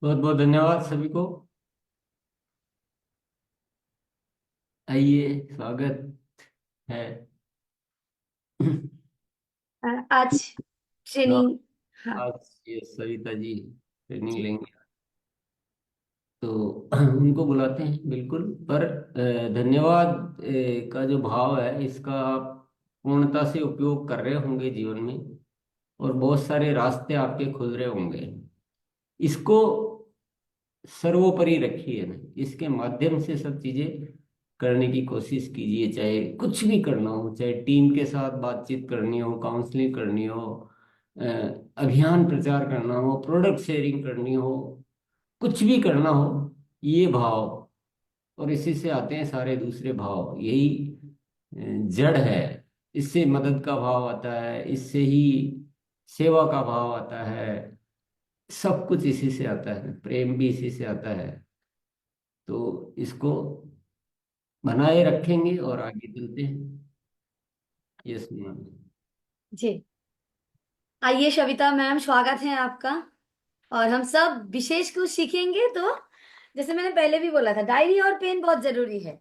बहुत बहुत धन्यवाद सभी को। आइए, स्वागत है। आज हाँ, ट्रेनिंग। हाँ। आज ये सविता जी ट्रेनिंग जी। लेंगे, तो उनको बुलाते हैं बिल्कुल। पर धन्यवाद का जो भाव है, इसका आप पूर्णता से उपयोग कर रहे होंगे जीवन में, और बहुत सारे रास्ते आपके खुल रहे होंगे। इसको सर्वोपरि रखिए ना, इसके माध्यम से सब चीजें करने की कोशिश कीजिए। चाहे कुछ भी करना हो, चाहे टीम के साथ बातचीत करनी हो, काउंसलिंग करनी हो, अ, अभियान प्रचार करना हो, प्रोडक्ट शेयरिंग करनी हो, कुछ भी करना हो, ये भाव, और इसी से आते हैं सारे दूसरे भाव, यही जड़ है। इससे मदद का भाव आता है, इससे ही सेवा का भाव आता है, सब कुछ इसी से आता है, प्रेम भी इसी से आता है। तो इसको बनाए रखेंगे और आगे चलते हैं। Yes ma'am. जी। आइए शविता मैम, स्वागत है आपका। और हम सब विशेष कुछ सीखेंगे, तो जैसे मैंने पहले भी बोला था, डायरी और पेन बहुत जरूरी है।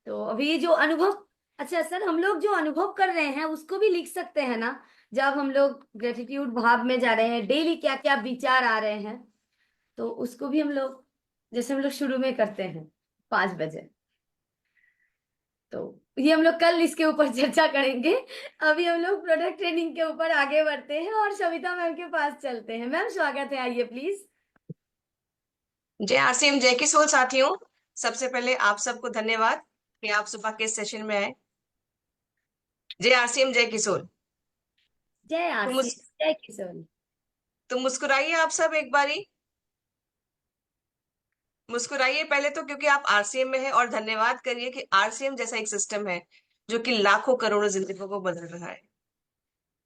तो अभी जो अनुभव, अच्छा सर, हम लोग जो अनुभव कर रहे हैं उसको भी लिख सकते हैं ना? जब हम लोग ग्रेटिट्यूड भाव में जा रहे हैं, डेली क्या क्या विचार आ रहे हैं, तो उसको भी हम लोग, जैसे हम लोग शुरू में करते हैं 5 बजे, तो ये हम लोग कल इसके ऊपर चर्चा करेंगे। अभी हम लोग प्रोडक्ट ट्रेनिंग के ऊपर आगे बढ़ते हैं और सविता मैम के पास चलते हैं। मैम स्वागत है, आइए प्लीज। जय आरसीएम, जय किशोर साथियों। सबसे पहले आप सबको धन्यवाद कि आप सुबह के सेशन में आए। जय आरसीएम, जय किशोर। जय तो आरसी, जय किशोर। मुस्कुराइए आप सब एक बारी। मुस्कुराइए पहले तो, क्योंकि आप आरसीएम में हैं, और धन्यवाद करिए कि आरसीएम जैसा एक सिस्टम है जो कि लाखों करोड़ों जिंदगियों को बदल रहा है।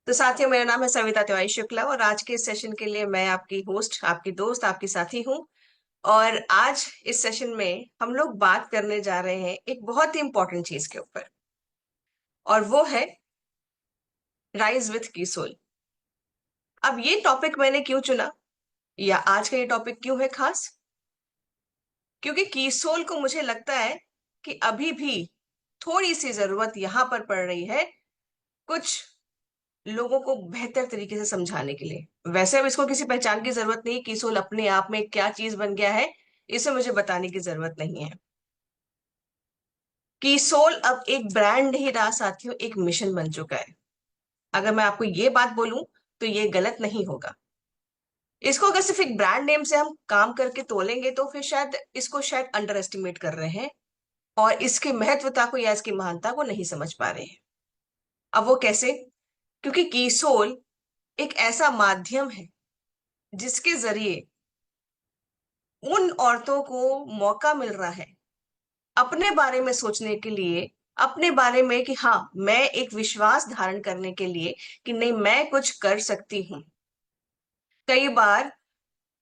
तो साथियों, मेरा नाम है सविता तिवारी शुक्ला, और आज के इस सेशन के लिए मैं आपकी होस्ट, आपकी दोस्त, आपकी साथी हूँ। और आज इस सेशन में हम लोग बात करने जा रहे हैं एक बहुत ही इंपॉर्टेंट चीज के ऊपर, और वो है राइज विथ की सोल। अब ये टॉपिक मैंने क्यों चुना, या आज का ये टॉपिक क्यों है खास, क्योंकि कीसोल को मुझे लगता है कि अभी भी थोड़ी सी जरूरत यहां पर पड़ रही है, कुछ लोगों को बेहतर तरीके से समझाने के लिए। वैसे अब इसको किसी पहचान की जरूरत नहीं, कीसोल अपने आप में क्या चीज बन गया है, इसे मुझे बताने की जरूरत नहीं है। कीसोल अब एक ब्रांड नहीं रहा साथियों, एक मिशन बन चुका है। अगर मैं आपको ये बात बोलूं तो ये गलत नहीं होगा। इसको अगर सिर्फ एक ब्रांड नेम से हम काम करके तोलेंगे तो फिर शायद इसको शायद अंडर एस्टिमेट कर रहे हैं, और इसकी महत्वता को या इसकी महानता को नहीं समझ पा रहे हैं। अब वो कैसे? क्योंकि कीसोल एक ऐसा माध्यम है जिसके जरिए उन औरतों को मौका मिल रहा है अपने बारे में सोचने के लिए, अपने बारे में कि हाँ, मैं एक विश्वास धारण करने के लिए कि नहीं, मैं कुछ कर सकती हूँ। कई बार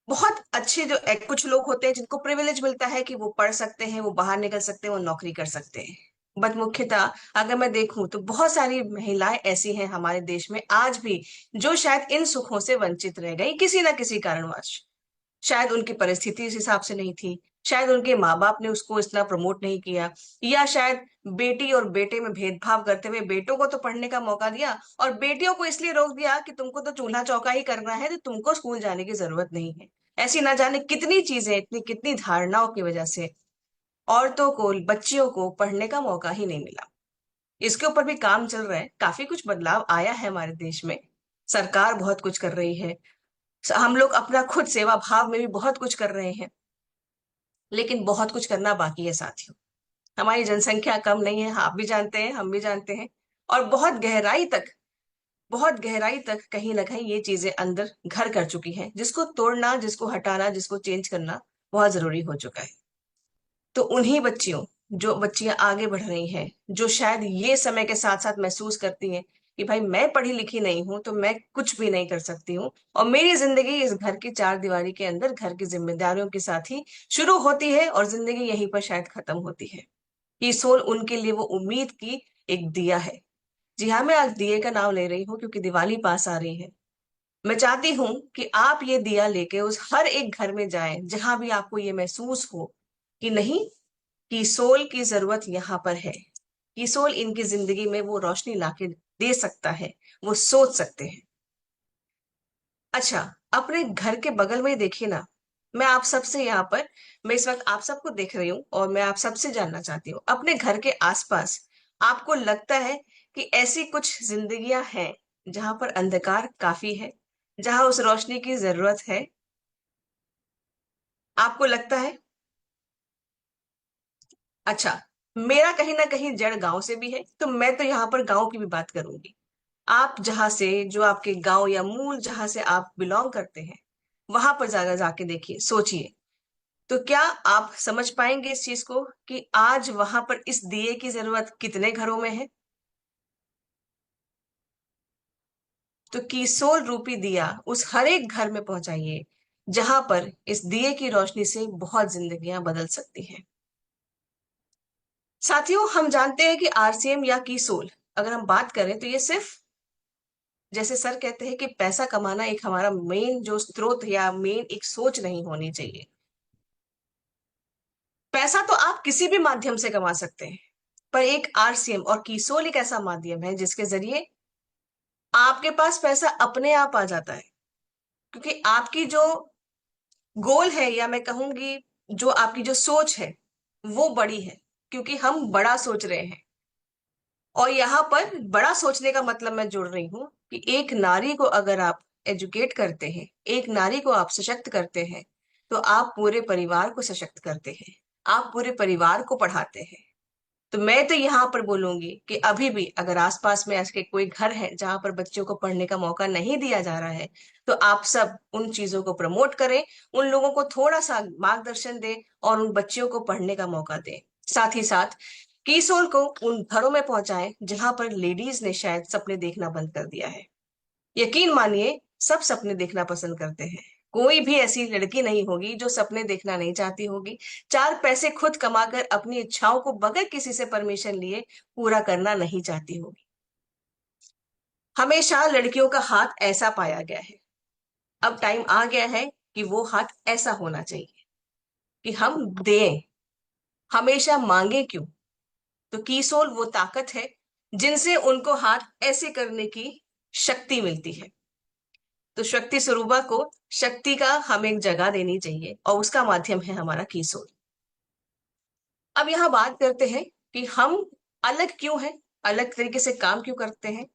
बहुत अच्छे जो कुछ लोग होते हैं जिनको प्रिविलेज मिलता है कि वो पढ़ सकते हैं, वो बाहर निकल सकते हैं, वो नौकरी कर सकते हैं। बट मुख्यतः अगर मैं देखूं तो बहुत सारी महिलाएं ऐसी हैं हमारे देश में आज भी, जो शायद इन सुखों से वंचित रह गई किसी ना किसी कारणवश। शायद उनकी परिस्थिति इस हिसाब से नहीं थी, शायद उनके माँ बाप ने उसको इतना प्रमोट नहीं किया, या शायद बेटी और बेटे में भेदभाव करते हुए बेटों को तो पढ़ने का मौका दिया और बेटियों को इसलिए रोक दिया कि तुमको तो चूल्हा चौका ही करना है, तो तुमको स्कूल जाने की जरूरत नहीं है। ऐसी ना जाने कितनी चीजें, इतनी कितनी धारणाओं की वजह से औरतों को, बच्चियों को पढ़ने का मौका ही नहीं मिला। इसके ऊपर भी काम चल रहा है, काफी कुछ बदलाव आया है हमारे देश में। सरकार बहुत कुछ कर रही है, हम लोग अपना खुद सेवा भाव में भी बहुत कुछ कर रहे हैं, लेकिन बहुत कुछ करना बाकी है साथियों। हमारी जनसंख्या कम नहीं है, आप भी जानते हैं, हम भी जानते हैं। और बहुत गहराई तक कहीं ना कहीं ये चीजें अंदर घर कर चुकी हैं, जिसको तोड़ना, जिसको हटाना, जिसको चेंज करना बहुत जरूरी हो चुका है। तो उन्हीं बच्चियों, जो बच्चियां आगे बढ़ रही हैं, जो शायद ये समय के साथ साथ महसूस करती हैं कि भाई मैं पढ़ी लिखी नहीं हूं तो मैं कुछ भी नहीं कर सकती हूँ, और मेरी जिंदगी इस घर की चार दीवारी के अंदर घर की जिम्मेदारियों के साथ ही शुरू होती है और जिंदगी यहीं पर शायद खत्म होती है। ये सोल उनके लिए वो उम्मीद की एक दिया है। जी हाँ, मैं आज दिए का नाम ले रही हूँ क्योंकि दिवाली पास आ रही है। मैं चाहती हूं कि आप ये दिया लेके उस हर एक घर में जाएं जहां भी आपको ये महसूस हो कि नहीं, कि सोल की जरूरत यहाँ पर है, कि सोल इनकी जिंदगी में वो रोशनी लाके दे सकता है, वो सोच सकते हैं। अच्छा, अपने घर के बगल में ही देखिए ना। मैं आप सबसे यहाँ पर, मैं इस वक्त आप सबको देख रही हूँ और मैं आप सबसे जानना चाहती हूँ, अपने घर के आसपास आपको लगता है कि ऐसी कुछ जिंदगियां हैं जहां पर अंधकार काफी है, जहां उस रोशनी की जरूरत है? आपको लगता है? अच्छा, मेरा कहीं ना कहीं जड़ गांव से भी है, तो मैं तो यहाँ पर गांव की भी बात करूंगी। आप जहां से, जो आपके गांव या मूल जहां से आप बिलोंग करते हैं, वहां पर जाकर जाके देखिए, सोचिए। तो क्या आप समझ पाएंगे इस चीज को कि आज वहां पर इस दिए की जरूरत कितने घरों में है? तो कीसोल रूपी दिया उस हर एक घर में पहुंचाइए जहां पर इस दिए की रोशनी से बहुत जिंदगियां बदल सकती हैं। साथियों, हम जानते हैं कि आरसीएम या कीसोल, अगर हम बात करें तो ये सिर्फ, जैसे सर कहते हैं कि पैसा कमाना एक हमारा मेन जो स्रोत या मेन एक सोच नहीं होनी चाहिए। पैसा तो आप किसी भी माध्यम से कमा सकते हैं, पर एक आरसीएम और कीसोल एक ऐसा माध्यम है जिसके जरिए आपके पास पैसा अपने आप आ जाता है। क्योंकि आपकी जो गोल है, या मैं कहूंगी जो आपकी जो सोच है, वो बड़ी है, क्योंकि हम बड़ा सोच रहे हैं। और यहाँ पर बड़ा सोचने का मतलब मैं जोड़ रही हूँ कि एक नारी को अगर आप एजुकेट करते हैं, एक नारी को आप सशक्त करते हैं, तो आप पूरे परिवार को सशक्त करते हैं, आप पूरे परिवार को पढ़ाते हैं। तो मैं तो यहाँ पर बोलूंगी कि अभी भी अगर आसपास में ऐसे कोई घर है जहां पर बच्चों को पढ़ने का मौका नहीं दिया जा रहा है, तो आप सब उन चीजों को प्रमोट करें, उन लोगों को थोड़ा सा मार्गदर्शन दें और उन बच्चियों को पढ़ने का मौका दें। साथ ही साथ कीसोल को उन घरों में पहुंचाएं जहां पर लेडीज ने शायद सपने देखना बंद कर दिया है। यकीन मानिए, सब सपने देखना पसंद करते हैं। कोई भी ऐसी लड़की नहीं होगी जो सपने देखना नहीं चाहती होगी। चार पैसे खुद कमाकर अपनी इच्छाओं को बगैर किसी से परमिशन लिए पूरा करना नहीं चाहती होगी। हमेशा लड़कियों का हाथ ऐसा पाया गया है। अब टाइम आ गया है कि वो हाथ ऐसा होना चाहिए कि हम दें, हमेशा मांगे क्यों। तो कीसोल वो ताकत है जिनसे उनको हाथ ऐसे करने की शक्ति मिलती है। तो शक्ति स्वरूपा को शक्ति का हमें एक जगह देनी चाहिए और उसका माध्यम है हमारा कीसोल। अब यहाँ बात करते हैं कि हम अलग क्यों हैं, अलग तरीके से काम क्यों करते हैं,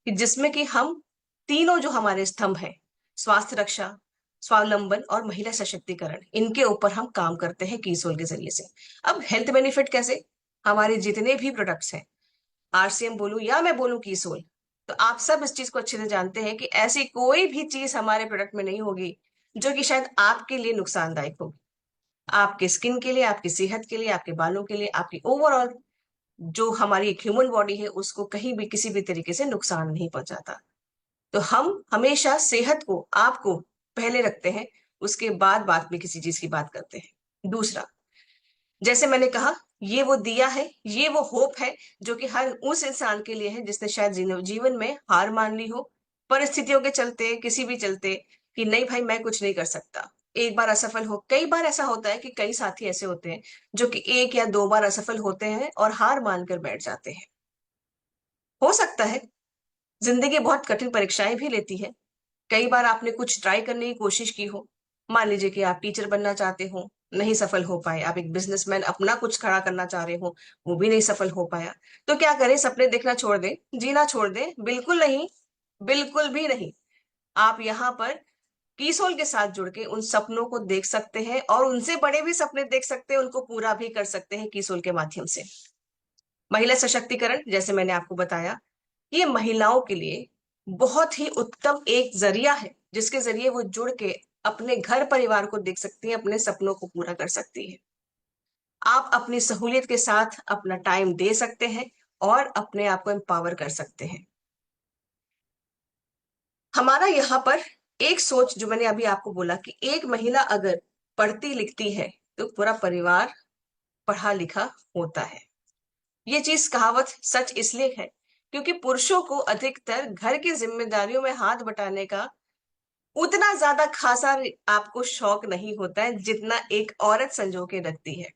कि जिसमें कि हम तीनों जो हमारे स्तंभ हैं, स्वास्थ्य रक्षा, स्वावलंबन और महिला सशक्तिकरण, इनके ऊपर हम काम करते हैं कीसोल के जरिए से। अब हेल्थ बेनिफिट कैसे? हमारे जितने भी प्रोडक्ट्स हैं, आरसीएम बोलूं या मैं बोलूं कीसोल, तो आप सब इस चीज को अच्छे से जानते हैं कि ऐसी कोई भी चीज हमारे प्रोडक्ट में नहीं होगी जो कि शायद आपके लिए नुकसानदायक होगी। आपके स्किन के लिए, आपकी सेहत के लिए, आपके बालों के लिए, आपकी ओवरऑल जो हमारी एक ह्यूमन बॉडी है उसको कहीं भी किसी भी तरीके से नुकसान नहीं पहुंचाता। तो हम हमेशा सेहत को, आपको पहले रखते हैं, उसके बाद में किसी चीज की बात करते हैं। दूसरा, जैसे मैंने कहा, ये वो दिया है, ये वो होप है जो कि हर उस इंसान के लिए है जिसने शायद जीवन में हार मान ली हो, परिस्थितियों के चलते, किसी भी चलते, कि नहीं भाई मैं कुछ नहीं कर सकता। एक बार असफल हो, कई बार ऐसा होता है कि कई साथी ऐसे होते हैं जो कि एक या दो बार असफल होते हैं और हार मानकर बैठ जाते हैं। हो सकता है जिंदगी बहुत कठिन परीक्षाएं भी लेती है। कई बार आपने कुछ ट्राई करने की कोशिश की हो, मान लीजिए कि आप टीचर बनना चाहते हो, नहीं सफल हो पाए, आप एक बिजनेसमैन अपना कुछ खड़ा करना चाह रहे हो, वो भी नहीं सफल हो पाया। तो क्या करें? सपने देखना छोड़ दें, जीना छोड़ दें? बिल्कुल नहीं, बिल्कुल भी नहीं। आप यहाँ पर कीसोल के साथ जुड़ के उन सपनों को देख सकते हैं और उनसे बड़े भी सपने देख सकते हैं, उनको पूरा भी कर सकते हैं कीसोल के माध्यम से। महिला सशक्तिकरण, जैसे मैंने आपको बताया, ये महिलाओं के लिए बहुत ही उत्तम एक जरिया है जिसके जरिए वो जुड़ के अपने घर परिवार को देख सकती है, अपने सपनों को पूरा कर सकती है। आप अपनी सहूलियत के साथ अपना टाइम दे सकते हैं और अपने आप को एम्पावर कर सकते हैं। हमारा यहाँ पर एक सोच, जो मैंने अभी आपको बोला कि एक महिला अगर पढ़ती लिखती है तो पूरा परिवार पढ़ा लिखा होता है। ये चीज, कहावत सच इसलिए है क्योंकि पुरुषों को अधिकतर घर की जिम्मेदारियों में हाथ बटाने का उतना ज्यादा खासा आपको शौक नहीं होता है जितना एक औरत संजो के रखती है।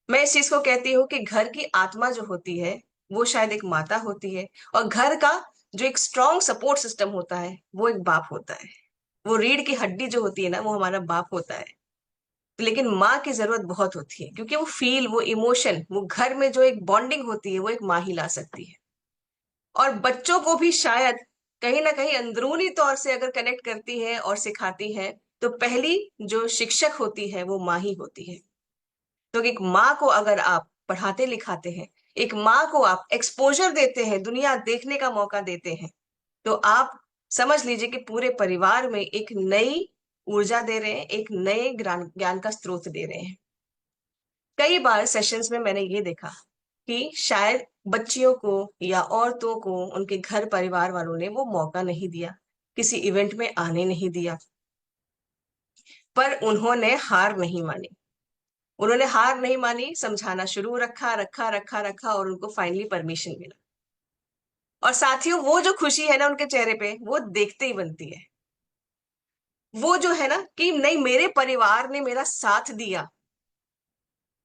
मैं इस चीज को कहती हूँ कि घर की आत्मा जो होती है वो शायद एक माता होती है, और घर का जो एक स्ट्रॉन्ग सपोर्ट सिस्टम होता है वो एक बाप होता है। वो रीढ़ की हड्डी जो होती है ना, वो हमारा बाप होता है। लेकिन माँ की जरूरत बहुत होती है, क्योंकि वो फील, वो इमोशन, वो घर में जो एक बॉन्डिंग होती है वो एक माँ ही ला सकती है। और बच्चों को भी शायद कहीं ना कहीं अंदरूनी तौर से अगर कनेक्ट करती है और सिखाती है, तो पहली जो शिक्षक होती है वो माँ ही होती है। तो एक माँ को अगर आप पढ़ाते लिखाते हैं, एक माँ को आप एक्सपोजर देते हैं, दुनिया देखने का मौका देते हैं, तो आप समझ लीजिए कि पूरे परिवार में एक नई ऊर्जा दे रहे हैं, एक नए ज्ञान ज्ञान का स्रोत दे रहे हैं। कई बार सेशंस में मैंने ये देखा कि शायद बच्चियों को या औरतों को उनके घर परिवार वालों ने वो मौका नहीं दिया, किसी इवेंट में आने नहीं दिया, पर उन्होंने हार नहीं मानी। उन्होंने हार नहीं मानी, समझाना शुरू रखा रखा रखा रखा, और उनको फाइनली परमिशन मिला। और साथियों, वो जो खुशी है ना उनके चेहरे पे, वो देखते ही बनती है। वो जो है ना कि नहीं, मेरे परिवार ने मेरा साथ दिया।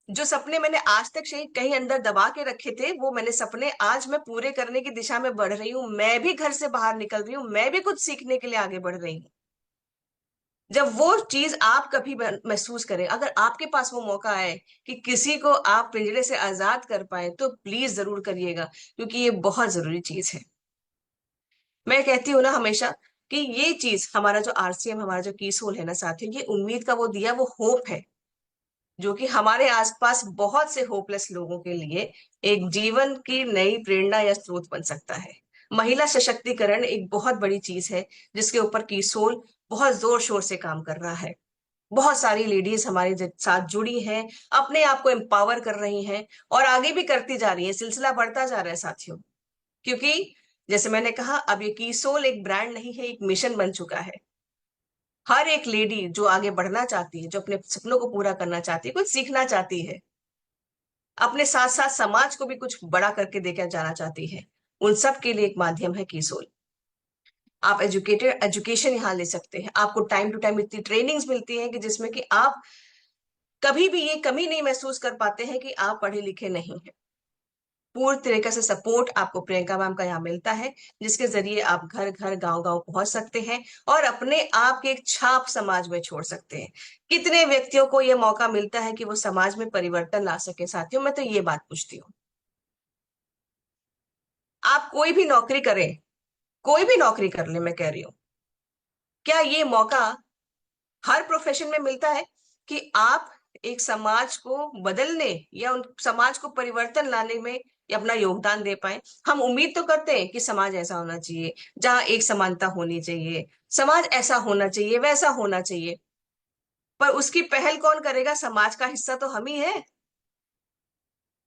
जो सपने मैंने आज तक से कहीं अंदर दबा के रखे थे, वो मैंने सपने आज मैं पूरे करने की दिशा में बढ़ रही हूँ। मैं भी घर से बाहर निकल रही हूँ, मैं भी कुछ सीखने के लिए आगे बढ़ रही हूँ। जब वो चीज आप कभी महसूस करें, अगर आपके पास वो मौका है कि किसी को आप पिंजरे से आजाद कर पाए, तो प्लीज जरूर करिएगा, क्योंकि ये बहुत जरूरी चीज है। मैं कहती हूँ ना हमेशा कि ये चीज, हमारा जो आरसीएम, हमारा जो की सोल है ना साथियों, ये उम्मीद का वो दिया, वो होप है, जो कि हमारे आसपास बहुत से होपलेस लोगों के लिए एक जीवन की नई प्रेरणा या स्रोत बन सकता है। महिला सशक्तिकरण एक बहुत बड़ी चीज है, जिसके ऊपर की सोल बहुत जोर शोर से काम कर रहा है। बहुत सारी लेडीज हमारे साथ जुड़ी हैं, अपने आप को एम्पावर कर रही हैं, और आगे भी करती जा रही है। सिलसिला बढ़ता जा रहा है साथियों, क्योंकि जैसे मैंने कहा, अब ये की सोल एक ब्रांड नहीं है, एक मिशन बन चुका है। हर एक लेडी जो आगे बढ़ना चाहती है, जो अपने सपनों को पूरा करना चाहती है, कुछ सीखना चाहती है, अपने साथ साथ समाज को भी कुछ बड़ा करके देकर जाना चाहती है, उन सब के लिए एक माध्यम है कीसोल। आप एजुकेशन यहाँ ले सकते हैं। आपको टाइम टू टाइम इतनी ट्रेनिंग्स मिलती हैं कि जिसमें कि आप कभी भी ये कमी नहीं महसूस कर पाते हैं कि आप पढ़े लिखे नहीं हैं। पूर्ण तरीके से सपोर्ट आपको प्रियंका मैम का यहाँ मिलता है, जिसके जरिए आप घर घर गांव गांव पहुंच सकते हैं और अपने आप की एक छाप समाज में छोड़ सकते हैं। कितने व्यक्तियों को यह मौका मिलता है कि वो समाज में परिवर्तन ला सके साथियों? मैं तो ये बात पूछती हूँ। आप कोई भी नौकरी करें, कोई भी नौकरी कर ले, मैं कह रही हूँ, क्या ये मौका हर प्रोफेशन में मिलता है कि आप एक समाज को बदलने या उन समाज को परिवर्तन लाने में या अपना योगदान दे पाए? हम उम्मीद तो करते हैं कि समाज ऐसा होना चाहिए जहां एक समानता होनी चाहिए, समाज ऐसा होना चाहिए, वैसा होना चाहिए, पर उसकी पहल कौन करेगा? समाज का हिस्सा तो हम ही है।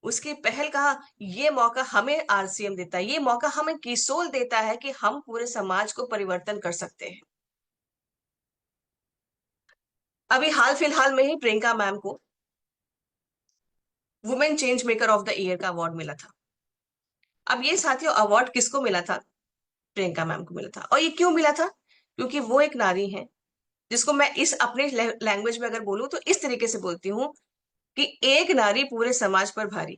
उसकी पहल कहाँ? ये मौका हमें आरसीएम देता है, ये मौका हमें किसोल देता है कि हम पूरे समाज को परिवर्तन कर सकते हैं। अभी हाल फिलहाल में ही प्रियंका मैम को women change maker of the year का अवार्ड मिला था। अब ये साथियों, अवार्ड किसको मिला था? प्रियंका मैम को मिला था। और ये क्यों मिला था? क्योंकि वो एक नारी है, जिसको मैं इस अपने लैंग्वेज में अगर बोलूं तो इस तरीके से बोलती हूँ कि एक नारी पूरे समाज पर भारी।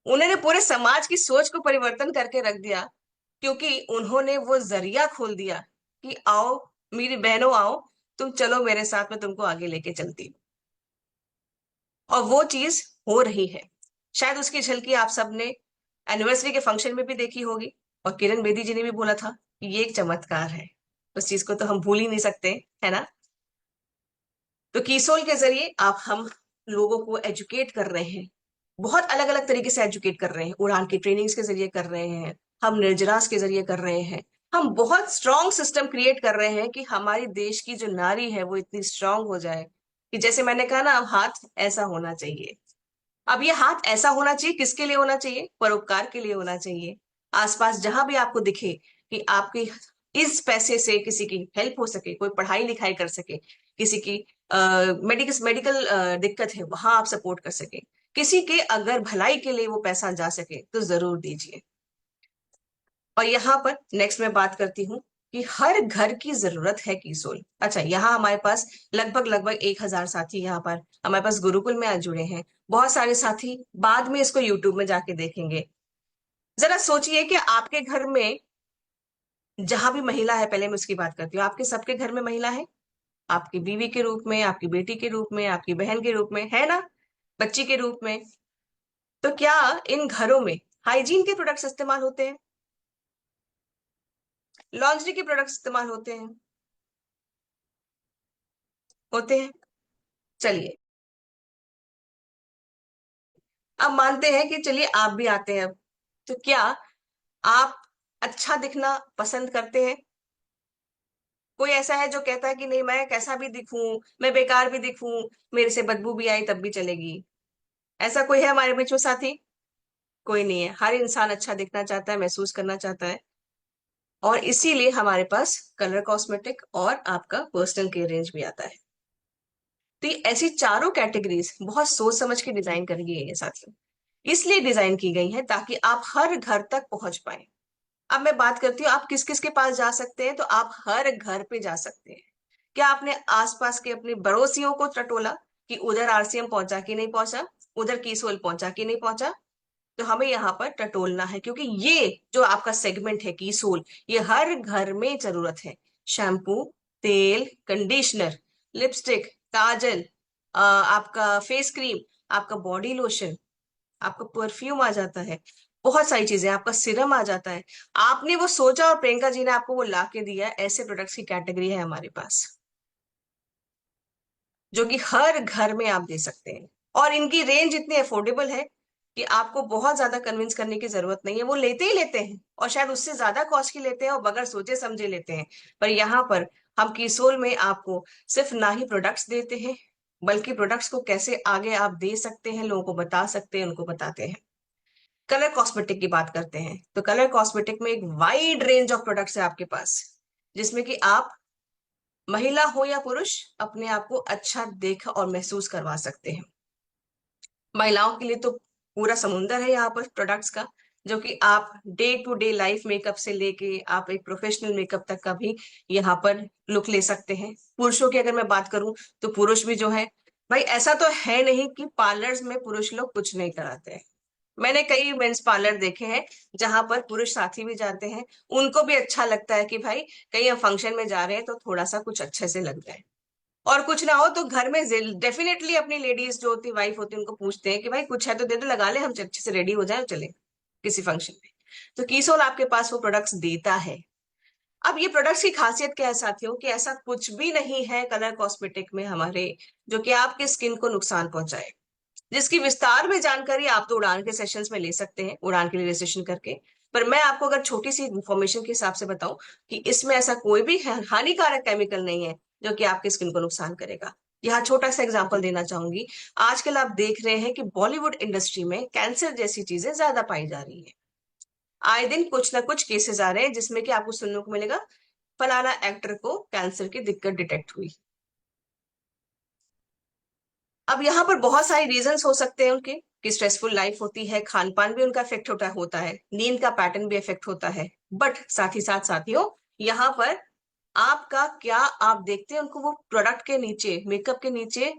उन्होंने पूरे समाज की सोच को परिवर्तन करके रख दिया, क्योंकि उन्होंने वो जरिया खोल दिया कि आओ मेरी बहनों, आओ तुम चलो मेरे साथ, में तुमको आगे लेके चलती हूँ। और वो चीज हो रही है। शायद उसकी झलकी आप सबने एनिवर्सरी के फंक्शन में भी देखी होगी, और किरण बेदी जी ने भी बोला था कि ये एक चमत्कार है। उस चीज को तो हम भूल ही नहीं सकते, है ना? तो कीसोल के जरिए आप हम लोगों को एजुकेट कर रहे हैं, बहुत अलग अलग तरीके से एजुकेट कर रहे हैं। उड़ान की ट्रेनिंग्स के जरिए कर रहे हैं, हम निर्जरास के जरिए कर रहे हैं, हम बहुत स्ट्रांग सिस्टम क्रिएट कर रहे हैं कि हमारी देश की जो नारी है वो इतनी स्ट्रांग हो जाए कि जैसे मैंने कहा ना, अब हाथ ऐसा होना चाहिए। अब ये हाथ ऐसा होना चाहिए, किसके लिए होना चाहिए? परोपकार के लिए होना चाहिए। आसपास जहां भी आपको दिखे कि आपके इस पैसे से किसी की हेल्प हो सके, कोई पढ़ाई लिखाई कर सके, किसी की मेडिकल मेडिकल दिक्कत है, वहां आप सपोर्ट कर सके, किसी के अगर भलाई के लिए वो पैसा जा सके, तो जरूर दीजिए। और यहाँ पर नेक्स्ट मैं बात करती हूँ कि हर घर की जरूरत है कीसोल। अच्छा, यहाँ हमारे पास लगभग लगभग 1,000 साथी यहाँ पर हमारे पास गुरुकुल में आज जुड़े हैं। बहुत सारे साथी बाद में इसको यूट्यूब में जाके देखेंगे। जरा सोचिए कि आपके घर में जहां भी महिला है, पहले मैं उसकी बात करती हूँ, आपके सबके घर में महिला है, आपकी बीवी के रूप में, आपकी बेटी के रूप में, आपकी बहन के रूप में, है ना, बच्ची के रूप में। तो क्या इन घरों में हाइजीन के प्रोडक्ट्स इस्तेमाल होते हैं, लॉन्ड्री के प्रोडक्ट्स इस्तेमाल होते हैं? होते हैं। चलिए, अब मानते हैं कि चलिए आप भी आते हैं अब, तो क्या आप अच्छा दिखना पसंद करते हैं? कोई ऐसा है जो कहता है कि नहीं, मैं कैसा भी दिखूं, मैं बेकार भी दिखूं, मेरे से बदबू भी आई तब भी चलेगी? ऐसा कोई है हमारे बीच में साथी? कोई नहीं है। हर इंसान अच्छा दिखना चाहता है, महसूस करना चाहता है, और इसीलिए हमारे पास कलर कॉस्मेटिक और आपका पर्सनल केयर रेंज भी आता है। तो ये ऐसी चारों कैटेगरीज बहुत सोच समझ के डिजाइन करी गई है साथियों। इसलिए डिजाइन की गई है ताकि आप हर घर तक पहुंच पाए। अब मैं बात करती हूँ आप किस किस के पास जा सकते हैं, तो आप हर घर पे जा सकते हैं। क्या आपने आसपास के अपने पड़ोसियों को टटोला कि उधर आरसीएम पहुंचा कि नहीं पहुंचा, उधर कीसोल पहुंचा कि नहीं पहुंचा? तो हमें यहाँ पर टटोलना है, क्योंकि ये जो आपका सेगमेंट है कीसोल, ये हर घर में जरूरत है। शैम्पू, तेल, कंडीशनर, लिपस्टिक, काजल, आपका फेस क्रीम, आपका बॉडी लोशन, आपका परफ्यूम आ जाता है, बहुत सारी चीजें, आपका सिरम आ जाता है। आपने वो सोचा और प्रियंका जी ने आपको वो ला के दिया। ऐसे प्रोडक्ट्स की कैटेगरी है हमारे पास जो कि हर घर में आप दे सकते हैं, और इनकी रेंज इतनी अफोर्डेबल है कि आपको बहुत ज्यादा कन्विंस करने की जरूरत नहीं है। वो लेते ही लेते हैं, और शायद उससे ज्यादा कॉस्ट की लेते हैं, और बगैर सोचे समझे लेते हैं। पर यहाँ पर हम कीसोल में आपको सिर्फ ना ही प्रोडक्ट्स देते हैं, बल्कि प्रोडक्ट्स को कैसे आगे आप दे सकते हैं, लोगों को बता सकते हैं, उनको बताते हैं। कलर कॉस्मेटिक की बात करते हैं, तो कलर कॉस्मेटिक में एक वाइड रेंज ऑफ प्रोडक्ट्स है आपके पास, जिसमें कि आप महिला हो या पुरुष अपने आप को अच्छा देख और महसूस करवा सकते हैं। महिलाओं के लिए तो पूरा समुंदर है यहाँ पर प्रोडक्ट्स का, जो कि आप day to day life makeup से लेके आप एक प्रोफेशनल मेकअप तक का भी यहाँ पर लुक ले सकते हैं। पुरुषों की अगर मैं बात करूं, तो पुरुष भी जो है, भाई ऐसा तो है नहीं कि पार्लर्स में पुरुष लोग कुछ नहीं कराते हैं। मैंने कई मेंस पार्लर देखे हैं जहां पर पुरुष साथी भी जाते हैं। उनको भी अच्छा लगता है कि भाई कहीं हम फंक्शन में जा रहे हैं तो थोड़ा सा कुछ अच्छे से लग जाए, और कुछ ना हो तो घर में डेफिनेटली अपनी लेडीज जो होती, वाइफ होती है, उनको पूछते हैं कि भाई कुछ है तो दे दो, लगा ले, हम अच्छे से रेडी हो जाए और चले किसी फंक्शन में। तो कीसोल आपके पास वो प्रोडक्ट्स देता है। अब ये प्रोडक्ट्स की खासियत क्या है साथियों, कि ऐसा कुछ भी नहीं है कलर कॉस्मेटिक में हमारे जो कि आपके स्किन को नुकसान पहुंचाए, जिसकी विस्तार में जानकारी आप तो उड़ान के सेशंस में ले सकते हैं, उड़ान के लिए रजिस्ट्रेशन करके। पर मैं आपको अगर छोटी सी इंफॉर्मेशन के हिसाब से बताऊं, कि इसमें ऐसा कोई भी हानिकारक केमिकल नहीं है जो कि आपकी स्किन को नुकसान करेगा। यहाँ छोटा सा एग्जांपल देना चाहूंगी। आजकल आप देख रहे हैं कि बॉलीवुड इंडस्ट्री में कैंसर जैसी चीजें ज्यादा पाई जा रही है। आए दिन कुछ ना कुछ केसेस आ रहे हैं जिसमें कि आपको सुनने को मिलेगा फलाना एक्टर को कैंसर की दिक्कत डिटेक्ट हुई। अब यहाँ पर बहुत सारे रीजंस हो सकते हैं उनके, कि स्ट्रेसफुल लाइफ होती है, खान पान भी उनका इफेक्ट होता होता है, नींद का पैटर्न भी इफेक्ट होता है। बट साथ ही साथ साथियों, यहाँ पर आपका क्या आप देखते हैं उनको वो प्रोडक्ट के नीचे, मेकअप के नीचे,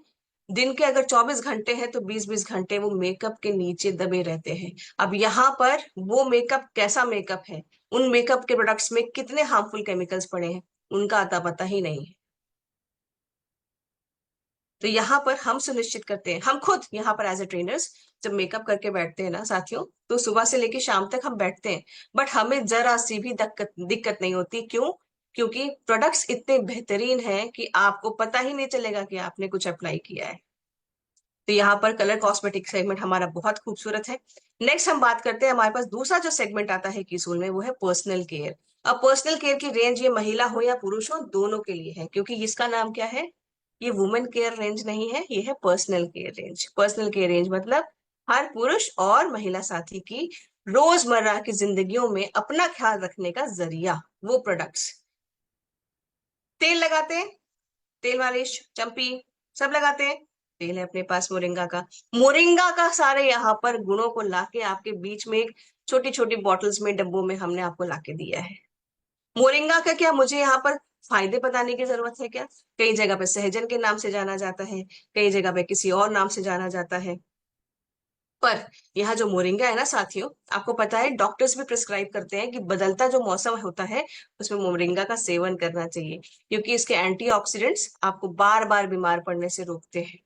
दिन के अगर 24 घंटे हैं तो 20-20 घंटे वो मेकअप के नीचे दबे रहते हैं। अब यहाँ पर वो मेकअप कैसा मेकअप है, उन मेकअप के प्रोडक्ट्स में कितने हार्मफुल केमिकल्स पड़े हैं, उनका अता पता ही नहीं है। तो यहाँ पर हम सुनिश्चित करते हैं, हम खुद यहाँ पर एज ए ट्रेनर्स जब मेकअप करके बैठते हैं ना साथियों, तो सुबह से लेके शाम तक हम बैठते हैं, बट हमें जरा सी भी दिक्कत दिक्कत नहीं होती। क्यों? क्योंकि प्रोडक्ट्स इतने बेहतरीन हैं कि आपको पता ही नहीं चलेगा कि आपने कुछ अप्लाई किया है। तो यहाँ पर कलर कॉस्मेटिक सेगमेंट हमारा बहुत खूबसूरत है। नेक्स्ट हम बात करते हैं, हमारे पास दूसरा जो सेगमेंट आता है कीसोल में, वो है पर्सनल केयर। अब पर्सनल केयर की रेंज ये महिला हो या पुरुष हो दोनों के लिए है, क्योंकि इसका नाम क्या है, ये वुमेन केयर रेंज नहीं है, ये है personal care range. Personal care range मतलब हर पुरुष और महिला साथी की रोजमर्रा की जिंदगियों में अपना ख्याल रखने का जरिया, वो प्रोडक्ट्स। तेल लगाते हैं, तेल मालिश, चंपी, सब लगाते हैं। तेल है अपने पास मोरिंगा का। मोरिंगा का सारे यहाँ पर गुणों को लाके आपके बीच में एक छोटी छोटी बॉटल्स में, डब्बों में हमने आपको लाके दिया है। मोरिंगा का क्या मुझे यहाँ पर फायदे बताने की जरूरत है क्या? कई जगह पे सहजन के नाम से जाना जाता है, कई जगह पे किसी और नाम से जाना जाता है। पर यहाँ जो मोरिंगा है ना साथियों, आपको पता है डॉक्टर्स भी प्रिस्क्राइब करते हैं कि बदलता जो मौसम होता है उसमें मोरिंगा का सेवन करना चाहिए, क्योंकि इसके एंटीऑक्सीडेंट्स आपको बार बार बीमार पड़ने से रोकते हैं।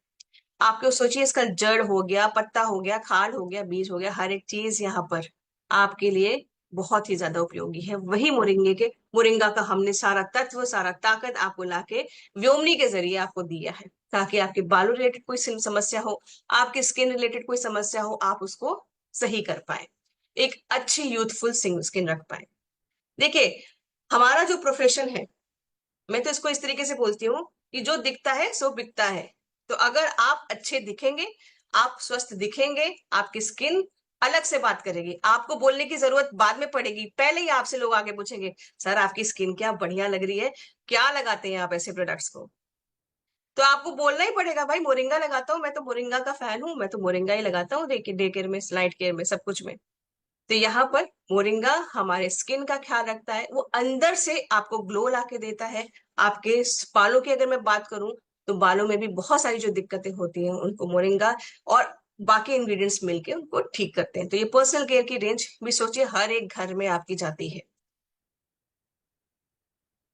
आपको सोचिए, इसका जड़ हो गया, पत्ता हो गया, खाल हो गया, बीज हो गया, हर एक चीज यहाँ पर आपके लिए बहुत ही ज्यादा उपयोगी है। वही मोरिंगा का हमने सारा तत्व, सारा ताकत आपको लाके व्योमनी के जरिए आपको दिया है, ताकि आपके बालों रिलेटेड कोई समस्या हो, आपके स्किन रिलेटेड कोई समस्या हो, आप उसको सही कर पाए, एक अच्छी यूथफुल स्किन रख पाए। देखिए, हमारा जो प्रोफेशन है, मैं तो इसको इस तरीके से बोलती हूँ कि जो दिखता है सो बिकता है। तो अगर आप अच्छे दिखेंगे, आप स्वस्थ दिखेंगे, आपकी स्किन अलग से बात करेगी, आपको बोलने की जरूरत बाद में पड़ेगी, पहले ही आपसे लोग आगे पूछेंगे, सर आपकी स्किन क्या बढ़िया लग रही है, क्या लगाते हैं आप ऐसे प्रोडक्ट्स को? तो आपको बोलना ही पड़ेगा, भाई मोरिंगा लगाता हूँ, मैं तो मोरिंगा का फैन हूँ, मैं तो मोरिंगा ही लगाता हूँ डे केयर में, स्लाइट केयर में, सब कुछ में। तो यहाँ पर मोरिंगा हमारे स्किन का ख्याल रखता है, वो अंदर से आपको ग्लो ला के देता है। आपके बालों की अगर मैं बात करूं, तो बालों में भी बहुत सारी जो दिक्कतें होती हैं उनको मोरिंगा और बाकी इंग्रेडिएंट्स मिलके उनको ठीक करते हैं। तो ये पर्सनल केयर की रेंज भी सोचिए हर एक घर में आपकी जाती है।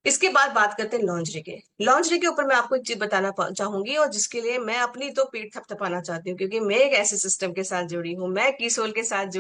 इसके बाद बात करते हैं लॉन्जरी के। लॉन्जरी के ऊपर मैं आपको एक चीज बताना चाहूंगी, और जिसके लिए मैं अपनी तो पीठ थपथपाना चाहती हूँ, क्योंकि मैं एक ऐसे सिस्टम के साथ जुड़ी हूँ, मैं कीसोल के साथ जुड़ी